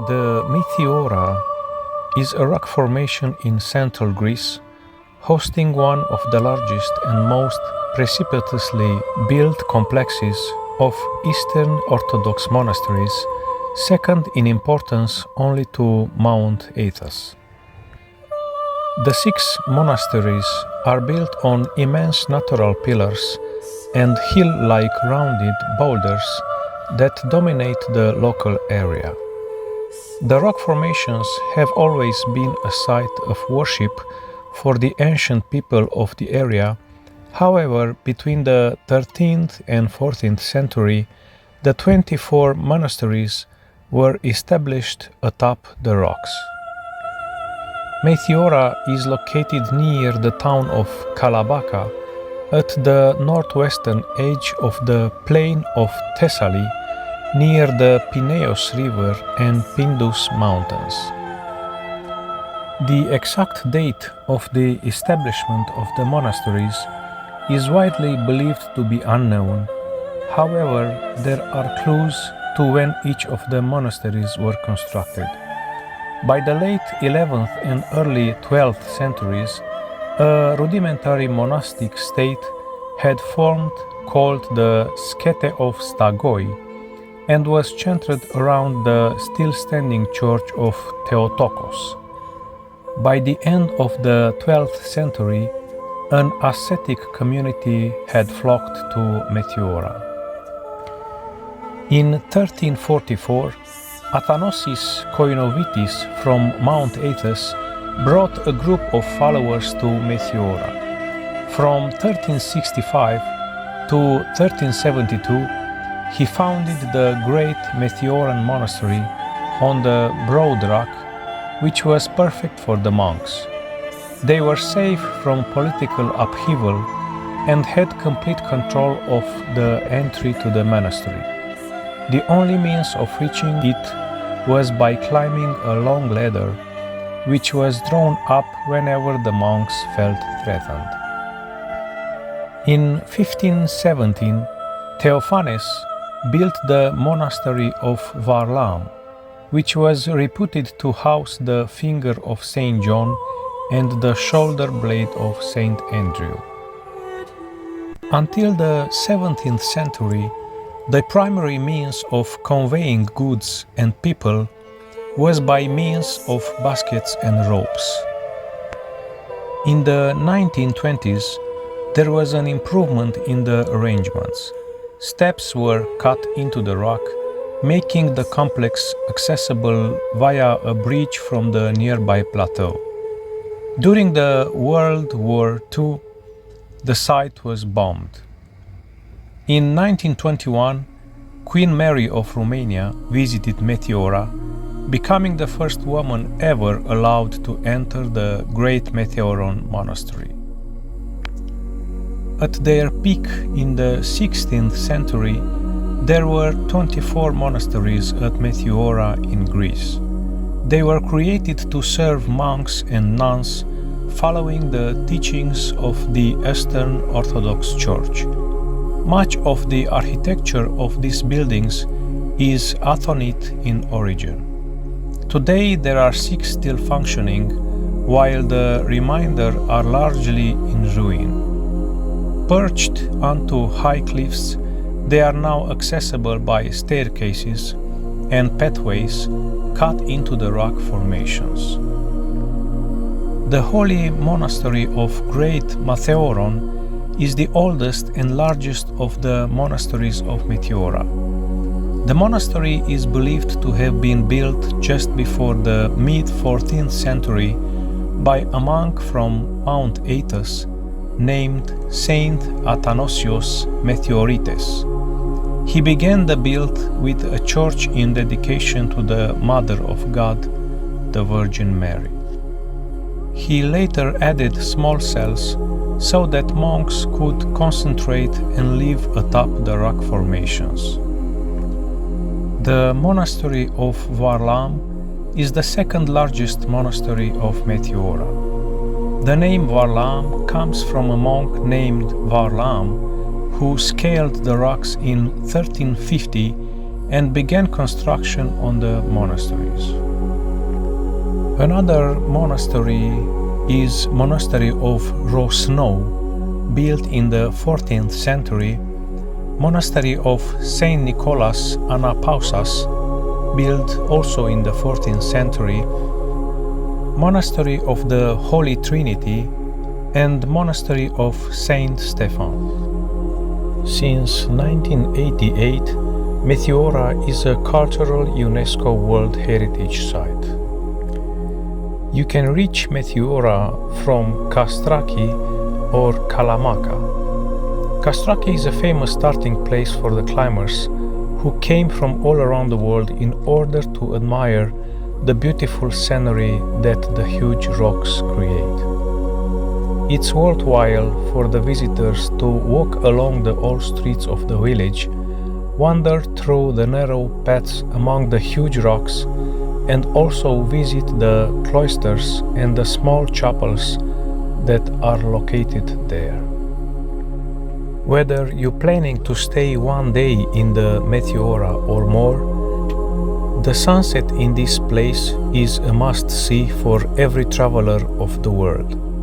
The Meteora is a rock formation in central Greece, hosting one of the largest and most precipitously built complexes of Eastern Orthodox monasteries, second in importance only to Mount Athos. The 6 monasteries are built on immense natural pillars and hill-like rounded boulders that dominate the local area. The rock formations have always been a site of worship for the ancient people of the area. However, between the 13th and 14th century, the 24 monasteries were established atop the rocks. Meteora is located near the town of Kalabaka, at the northwestern edge of the plain of Thessaly, near the Pineos River and Pindus Mountains. The exact date of the establishment of the monasteries is widely believed to be unknown. However, there are clues to when each of the monasteries were constructed. By the late 11th and early 12th centuries, a rudimentary monastic state had formed called the Skete of Stagoi and was centered around the still-standing church of Theotokos. By the end of the 12th century, an ascetic community had flocked to Meteora. In 1344, Athanasis Koinovitis from Mount Athos brought a group of followers to Meteora. From 1365 to 1372, he founded the great Meteoran monastery on the broad rock, which was perfect for the monks. They were safe from political upheaval and had complete control of the entry to the monastery. The only means of reaching it was by climbing a long ladder, which was drawn up whenever the monks felt threatened. In 1517, Theophanes built the monastery of Varlam, which was reputed to house the finger of Saint John and the shoulder blade of Saint Andrew. Until the 17th century, the primary means of conveying goods and people was by means of baskets and ropes. In the 1920s, there was an improvement in the arrangements. Steps were cut into the rock, making the complex accessible via a bridge from the nearby plateau. During the World War II, the site was bombed. In 1921, Queen Mary of Romania visited Meteora, becoming the first woman ever allowed to enter the Great Meteoran Monastery. At their peak in the 16th century, there were 24 monasteries at Meteora in Greece. They were created to serve monks and nuns following the teachings of the Eastern Orthodox Church. Much of the architecture of these buildings is Athonite in origin. Today there are 6 still functioning, while the remainder are largely in ruin. Perched onto high cliffs, they are now accessible by staircases and pathways cut into the rock formations. The holy monastery of Great Meteoron is the oldest and largest of the monasteries of Meteora. The monastery is believed to have been built just before the mid-14th century by a monk from Mount Athos named Saint Athanasios Meteorites. He began the build with a church in dedication to the Mother of God, the Virgin Mary. He later added small cells so that monks could concentrate and live atop the rock formations. The monastery of Varlam is the second largest monastery of Meteora. The name Varlam comes from a monk named Varlam who scaled the rocks in 1350 and began construction on the monasteries. Another monastery is Monastery of Rosno, built in the 14th century, Monastery of Saint Nicholas Anapausas, built also in the 14th century, Monastery of the Holy Trinity, and Monastery of Saint Stephen. Since 1988, Meteora is a cultural UNESCO World Heritage Site. You can reach Meteora from Kastraki or Kalamaka. Kastraki is a famous starting place for the climbers who came from all around the world in order to admire the beautiful scenery that the huge rocks create. It's worthwhile for the visitors to walk along the old streets of the village, wander through the narrow paths among the huge rocks, and also visit the cloisters and the small chapels that are located there. Whether you're planning to stay one day in the Meteora or more, the sunset in this place is a must-see for every traveler of the world.